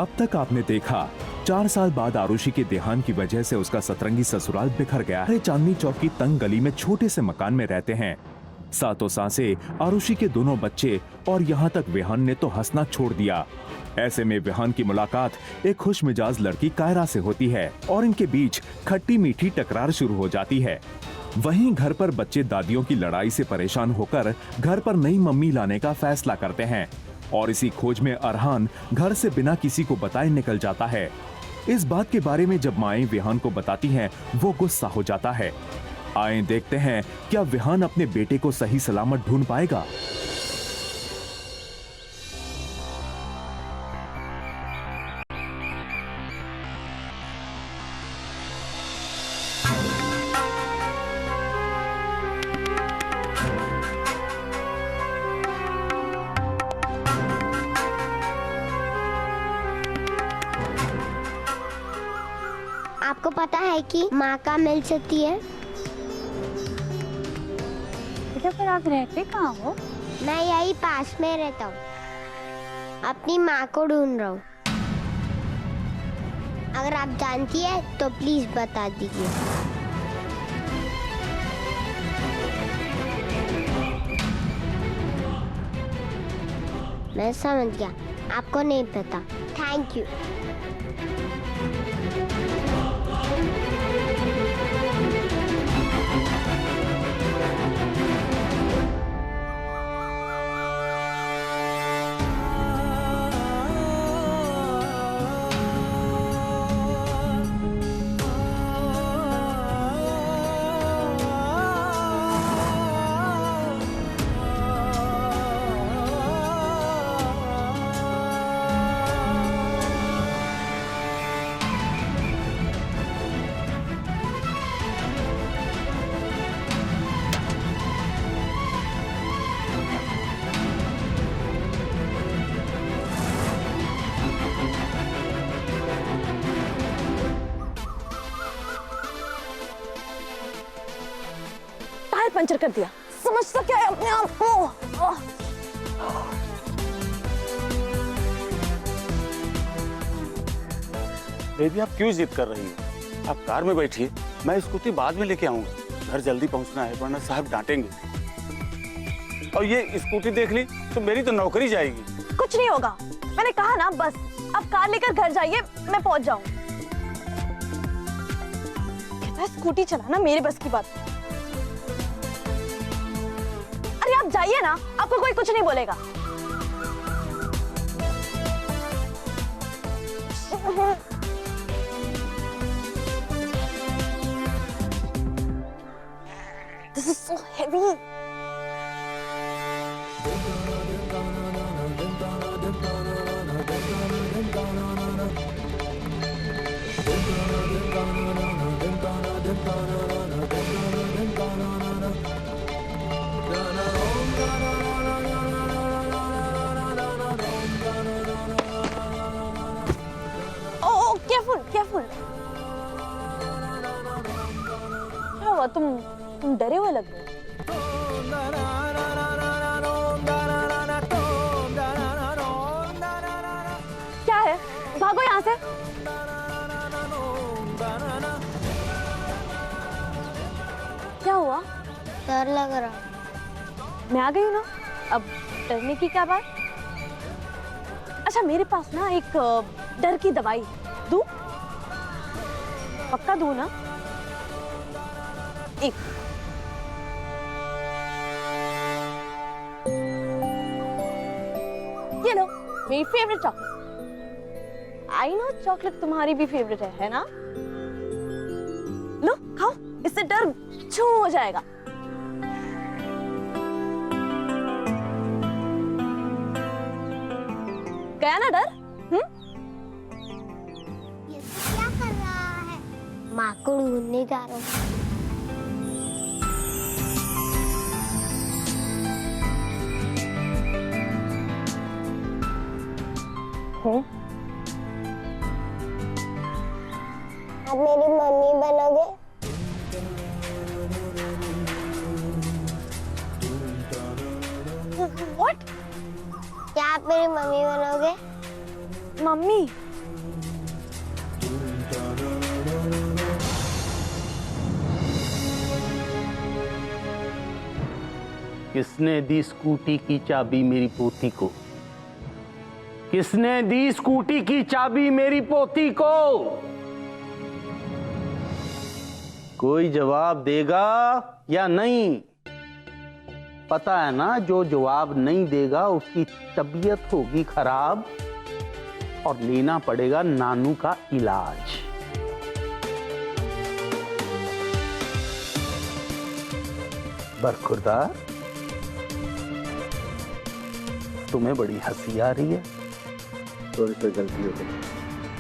अब तक आपने देखा 4 साल बाद आरुषि के देहांत की वजह से उसका सतरंगी ससुराल बिखर गया है। चांदनी चौक की तंग गली में छोटे से मकान में रहते हैं सातों सांसें आरुषि के दोनों बच्चे और यहाँ तक विहान ने तो हंसना छोड़ दिया। ऐसे में विहान की मुलाकात एक खुश मिजाज लड़की कायरा से होती है और इनके बीच खट्टी मीठी टकरार शुरू हो जाती है। वहीं घर पर बच्चे दादियों की लड़ाई से परेशान होकर घर पर नई मम्मी लाने का फैसला करते हैं और इसी खोज में अरहान घर से बिना किसी को बताए निकल जाता है। इस बात के बारे में जब माएं विहान को बताती हैं, वो गुस्सा हो जाता है। आए देखते हैं क्या विहान अपने बेटे को सही सलामत ढूंढ पाएगा। आपको पता है कि माँ का मिल सकती है? बेटा फिर आप रहते कहाँ हो? मैं यही पास में रहता हूँ, अपनी माँ को ढूंढ रहा हूँ। अगर आप जानती है तो प्लीज बता दीजिए। मैं समझ गया, आपको नहीं पता। Thank you. टायर पंचर कर दिया, समझता क्या है अपने आप को? बेबी आप क्यों जिद कर रही हो? आप कार में बैठिए, मैं स्कूटी बाद में लेके आऊंगा। घर जल्दी पहुंचना है वरना साहब डांटेंगे। और ये स्कूटी देख ली तो मेरी तो नौकरी जाएगी। कुछ नहीं होगा, मैंने कहा ना, बस आप कार लेकर घर जाइए, मैं पहुंच जाऊं। कहता है स्कूटी चलाना मेरे बस की बात। अरे आप जाइए ना, आपको कोई कुछ नहीं बोलेगा। This is so heavy. Oh, careful, careful. क्या हुआ? तुम डरे हुए लग रहे हो। क्या है? भागो यहाँ से। क्या हुआ? डर लग रहा। मैं आ गई हूँ ना, अब डरने की क्या बात? अच्छा मेरे पास ना एक डर की दवाई दूं? पक्का दूं ना? एक ये लो, मेरी favourite chocolate. I know chocolate तुम्हारी भी फेवरेट है ना? लो खाओ, इससे डर छू हो जाएगा। गया ना डर? ये क्या कर रहा है? माँ को ढूंढने जा रहा हूँ। आप मेरी मम्मी बनोगे? What? क्या आप मेरी मम्मी बनोगे? मम्मी? किसने दी स्कूटी की चाबी मेरी पोती को? किसने दी स्कूटी की चाबी मेरी पोती को? कोई जवाब देगा या नहीं? पता है ना, जो जवाब नहीं देगा उसकी तबीयत होगी खराब और लेना पड़ेगा नानू का इलाज। बरखुरदार, तुम्हें बड़ी हंसी आ रही है। थोड़ी सी गलती हो गई।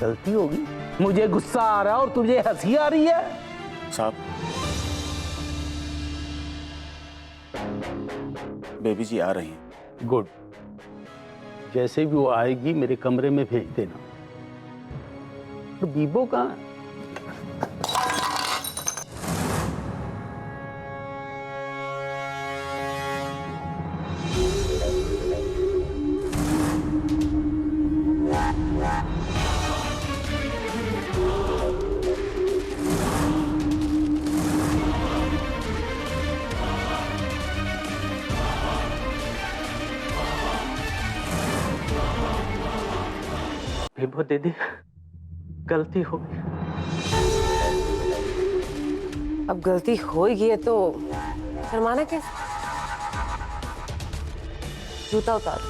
गलती होगी? मुझे गुस्सा आ रहा है और तुझे हंसी आ रही है? साहब, बेबी जी आ रही हैं। गुड। जैसे भी वो आएगी मेरे कमरे में भेज देना। और बीबो कहाँ है? बीबो दीदी, गलती हो गई। अब गलती हो ही गई है तो शर्माना कैसे? जूता उतारो।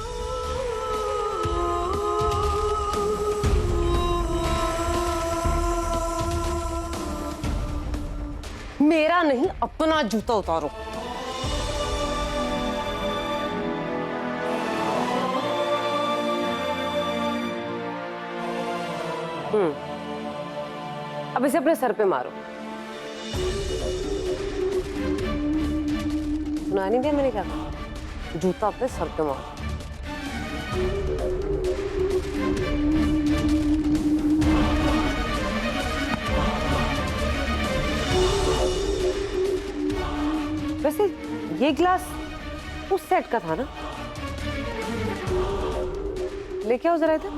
मेरा नहीं, अपना जूता उतारो। अब इसे अपने सर पे मारो। सुना नहीं दिया मैंने क्या कहा? जूता अपने सर पे मारो। वैसे ये ग्लास उस सेट का था ना? लेके आओ जरा इधर।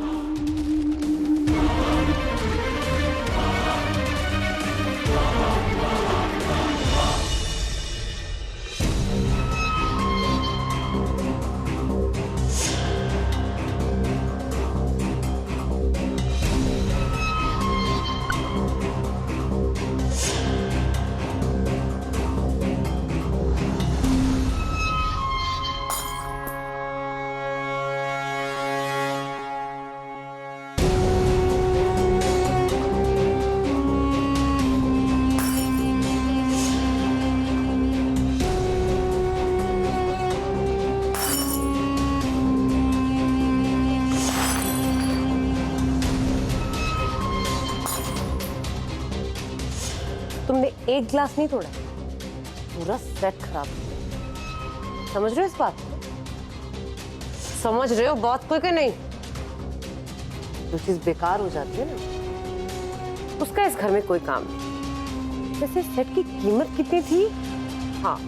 तुमने एक ग्लास नहीं तोड़ा, पूरा सेट खराब। समझ रहे हो इस बात को? समझ रहे हो बात को कि नहीं? जो चीज बेकार हो जाती है ना, उसका इस घर में कोई काम नहीं। वैसे सेट की कीमत कितनी थी? हाँ,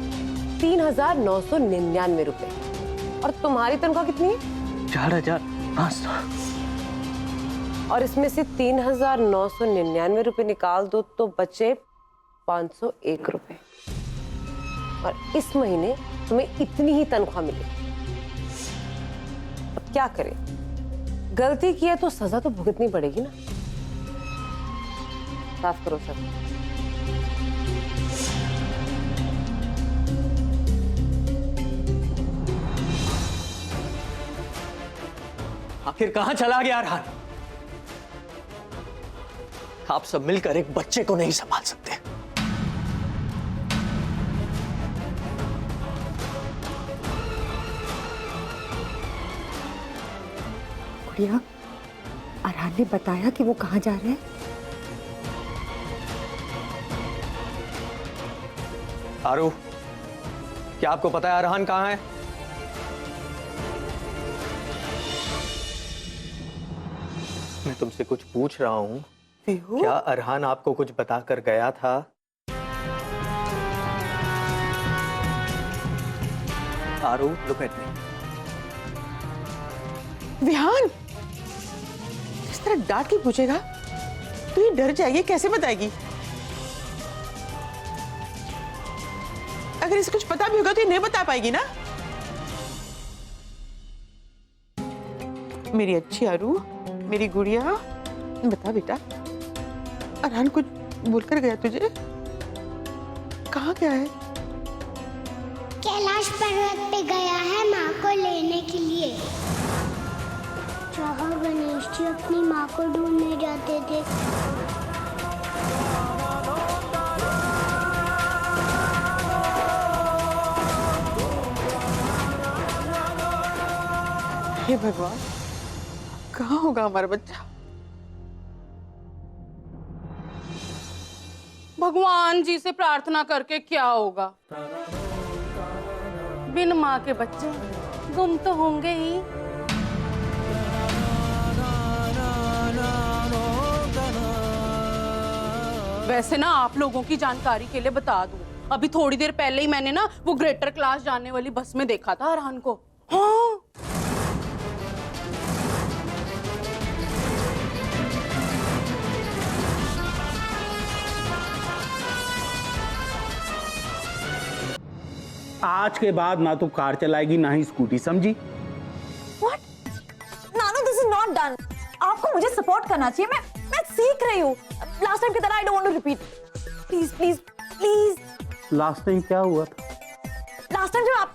3,999 रुपए। और तुम्हारी तनख्वाह कितनी है? 4,500। और इसमें से 3,999 रुपए निकाल दो तो बचे 501 रुपए। और इस महीने तुम्हें इतनी ही तनख्वाह मिली। अब क्या करें? गलती की है तो सजा तो भुगतनी पड़ेगी ना। साफ करो सब। आखिर कहां चला गया अरहान? आप सब मिलकर एक बच्चे को नहीं संभाल सकते। गुड़िया, अरहान ने बताया कि वो कहाँ जा रहे हैं? आरू, क्या आपको पता है अरहान कहाँ है? मैं तुमसे कुछ पूछ रहा हूँ। क्या अरहान आपको कुछ बताकर गया था? आरू, लुक एट मी। विहान, इस तरह डांट के पूछेगा तो ये डर जाएगी, कैसे बताएगी? अगर इसे कुछ पता भी होगा तो ये नहीं बता पाएगी ना। मेरी अच्छी आरू, मेरी गुड़िया, बता बेटा, अरहान कुछ बोलकर गया तुझे? कहाँ गया है? कैलाश पर्वत पे गया है माँ को लेने के लिए। जहाँ गणेश जी अपनी माँ को ढूंढने जाते थे। हे भगवान, कहाँ होगा हमारा बच्चा? भगवान जी से प्रार्थना करके क्या होगा? बिन माँ के बच्चे गुम तो होंगे ही। वैसे ना आप लोगों की जानकारी के लिए बता दूं, अभी थोड़ी देर पहले ही मैंने ना वो ग्रेटर क्लास जाने वाली बस में देखा था अरहान को। हाँ। आज के बाद ना तो कार चलाएगी ना ही स्कूटी, समझी? What? Nanu, this is not done. आपको मुझे सपोर्ट करना चाहिए। मैं सीख रही हूँ। लास्ट टाइम की तरह I don't want to repeat. Please, please, please. Last time क्या हुआ था? लास्ट टाइम जब आप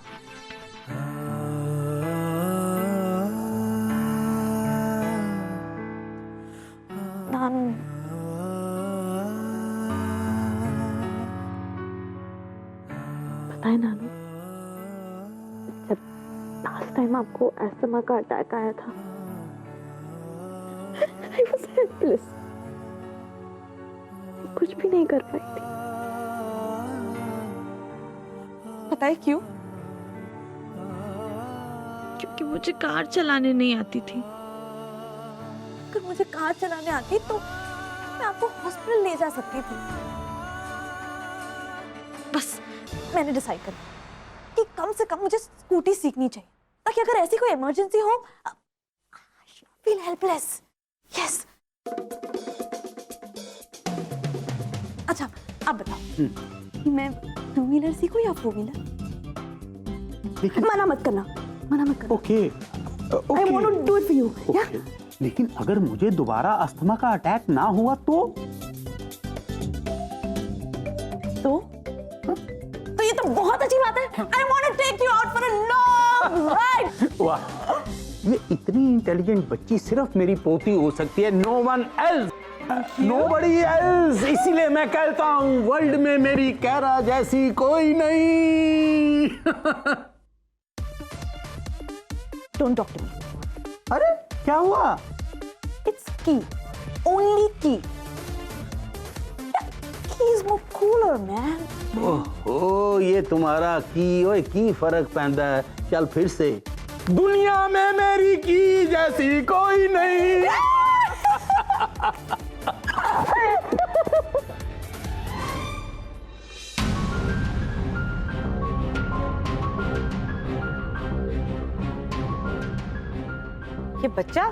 नानू, बताए नानू, जब लास्ट टाइम आपको एस्थमा का अटैक आया था, I was helpless. कुछ भी नहीं कर पाई थी। बताए क्यों? क्योंकि मुझे कार चलाने नहीं आती थी। अगर मुझे कार चलाने आती तो मैं आपको हॉस्पिटल ले जा सकती थी। बस मैंने डिसाइड कर लिया कि कम से कम मुझे स्कूटी सीखनी चाहिए, ताकि अगर ऐसी कोई इमरजेंसी हो, I should not feel helpless. Yes. अच्छा, आप बताओ कि मैं 2 व्हीलर सीखूं या 4 व्हीलर? मना मत करना, मना मत करना। Okay, I want to do it for you. Yeah? लेकिन अगर मुझे दोबारा अस्थमा का अटैक ना हुआ तो ये तो बहुत अच्छी बात है। I want to take you out for a long ride. वाह, ये इतनी इंटेलिजेंट बच्ची सिर्फ मेरी पोती हो सकती है, no one else, nobody else. इसीलिए मैं कहता हूँ वर्ल्ड में मेरी कैरा जैसी कोई नहीं। Don't talk to me. अरे क्या हुआ? It's key. Only key. Key is more cooler, man. ओह, ये तुम्हारा की, ओए की फर्क पैंदा है। चल फिर से, दुनिया में मेरी की जैसी कोई नहीं। ये बच्चा,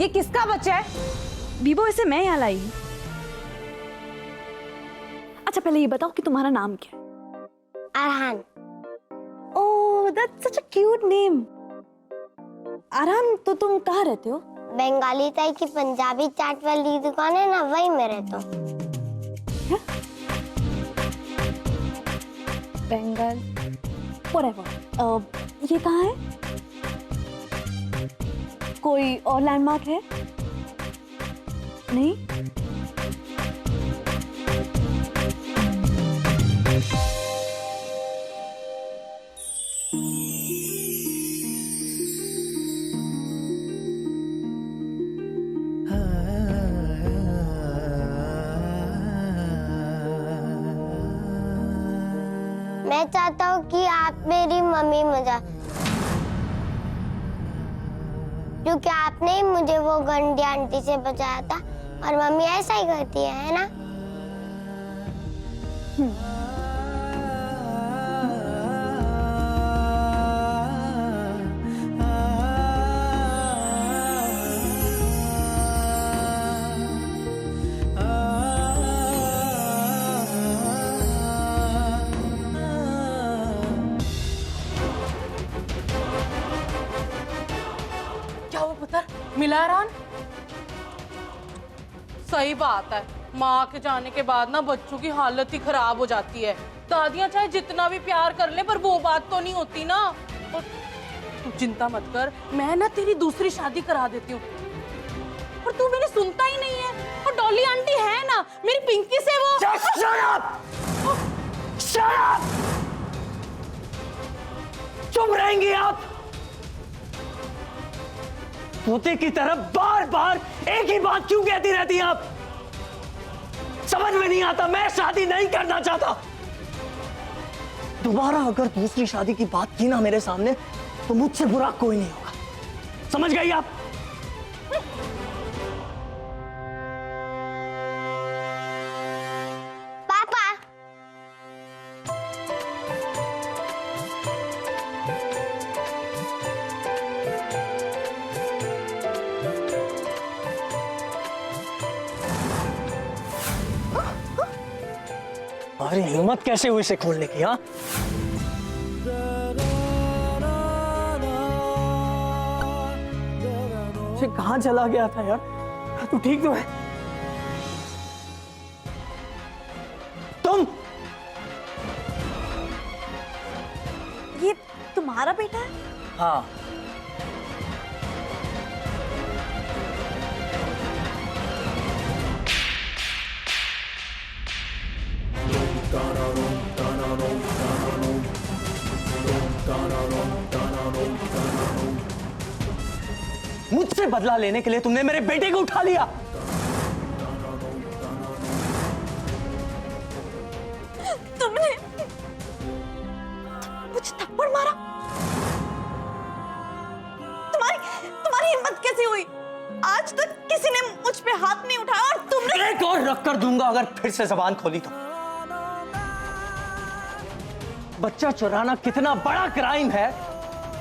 ये किसका बच्चा है? बीबो, इसे मैं यहाँ लाई। अच्छा, पहले ये बताओ कि तुम्हारा नाम क्या है? अरहान। ओह, that's such a cute name. Arhan, तो तुम कहाँ रहते हो? बंगाली ताई की पंजाबी चाट वाली दुकान है ना, वही में रहता हूँ। बंगाल, whatever. ये कहाँ है? कोई और लैंडमार्क है? नहीं? मैं चाहता हूँ कि आप मेरी मम्मी मजा, क्योंकि आपने ही मुझे वो गंदी आंटी से बचाया था, और मम्मी ऐसा ही करती है ना? मिला अरहान? सही बात है, माँ के जाने के बाद ना बच्चों की हालत ही खराब हो जाती है। दादियाँ चाहे जितना भी प्यार कर ले पर वो बात तो नहीं होती ना। और तू चिंता मत कर, मैं ना तेरी दूसरी शादी करा देती हूँ। और तू मेरी सुनता ही नहीं है। और डॉली आंटी है ना मेरी पिंकी से वो। चुप रहेंगी आप? तोते की तरह बार बार एक ही बात क्यों कहती रहती हैं आप? समझ में नहीं आता, मैं शादी नहीं करना चाहता। दोबारा अगर दूसरी शादी की बात की ना मेरे सामने तो मुझसे बुरा कोई नहीं होगा, समझ गई आप? पापा, तुम्हारी हिम्मत कैसे हुई इसे खोलने की? हाँ, कहां चला गया था यार? तू ठीक तो है? तुम ये तुम्हारा बेटा है? हाँ, मुझसे बदला लेने के लिए तुमने मेरे बेटे को उठा लिया। तुमने मुझे थप्पड़ मारा? तुम्हारी हिम्मत कैसे हुई? आज तक किसी ने मुझ पे हाथ नहीं उठाया और तुमने। एक और रख कर दूंगा अगर फिर से जबान खोली तो। बच्चा चुराना कितना बड़ा क्राइम है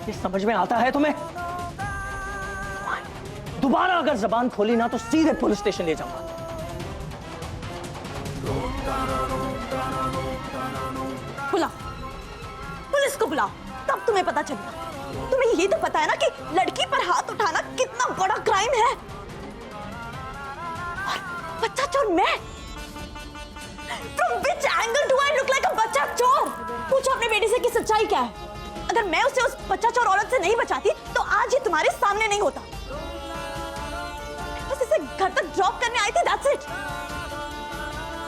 ये समझ में आता है तुम्हें? दोबारा अगर जबान खोली ना तो सीधे पुलिस स्टेशन ले जाऊंगा। बुलाओ, पुलिस को बुलाओ, तब तुम्हें पता चलेगा। तुम्हें ये तो पता है ना कि लड़की पर हाथ उठाना कितना बड़ा क्राइम है। और बच्चा चोर मैं? From which angle do I look like a बच्चा चोर? पूछो अपने बेटे से कि सच्चाई क्या है। अगर मैं उसे उस बच्चा चोर औरत से नहीं बचाती तो आज ये तुम्हारे सामने नहीं होता। बस इसे घर तक ड्रॉप करने आई थी, that's it।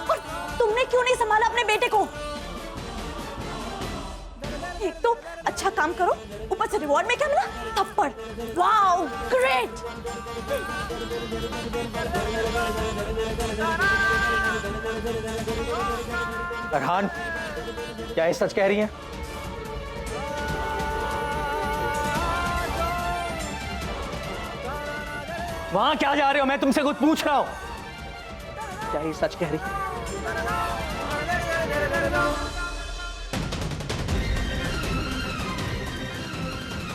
और तुमने क्यों नहीं संभाला अपने बेटे को? एक तो अच्छा काम करो, ऊपर से रिवॉर्ड में क्या मिला? थप्पड़। Wow, great. अरहान, क्या ये सच कह रही हैं? वहां क्या जा रहे हो? मैं तुमसे कुछ पूछ रहा हूं। क्या ये सच कह रही है?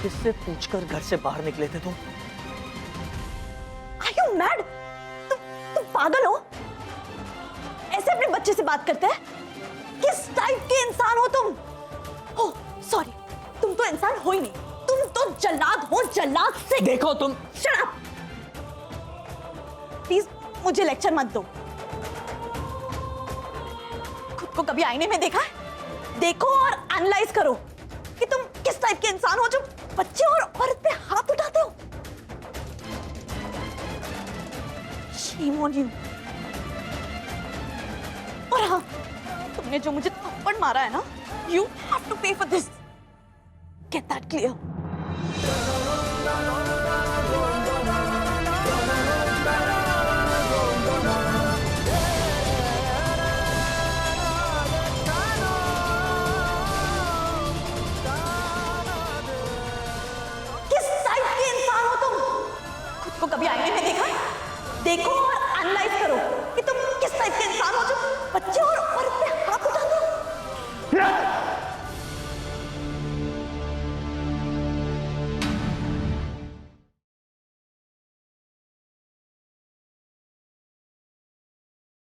किससे पूछकर घर से बाहर निकले थे तुम? Are you mad? तुम पागल हो? ऐसे अपने बच्चे से बात करते हैं? किस टाइप के इंसान हो तुम? ओह, सॉरी, तुम तो इंसान हो ही नहीं। तुम तो जल्लाद हो, जल्लाद से। देखो तुम। Shut up! प्लीज मुझे लेक्चर मत दो। खुद को कभी आईने में देखा है? देखो और एनालाइज करो कि तुम किस टाइप के इंसान हो जो बच्चे और औरत पे हाथ उठाते हो। Shame on you। और हाँ, तुमने जो मुझे थप्पड़ मारा है ना, you have to pay for this। Get that clear?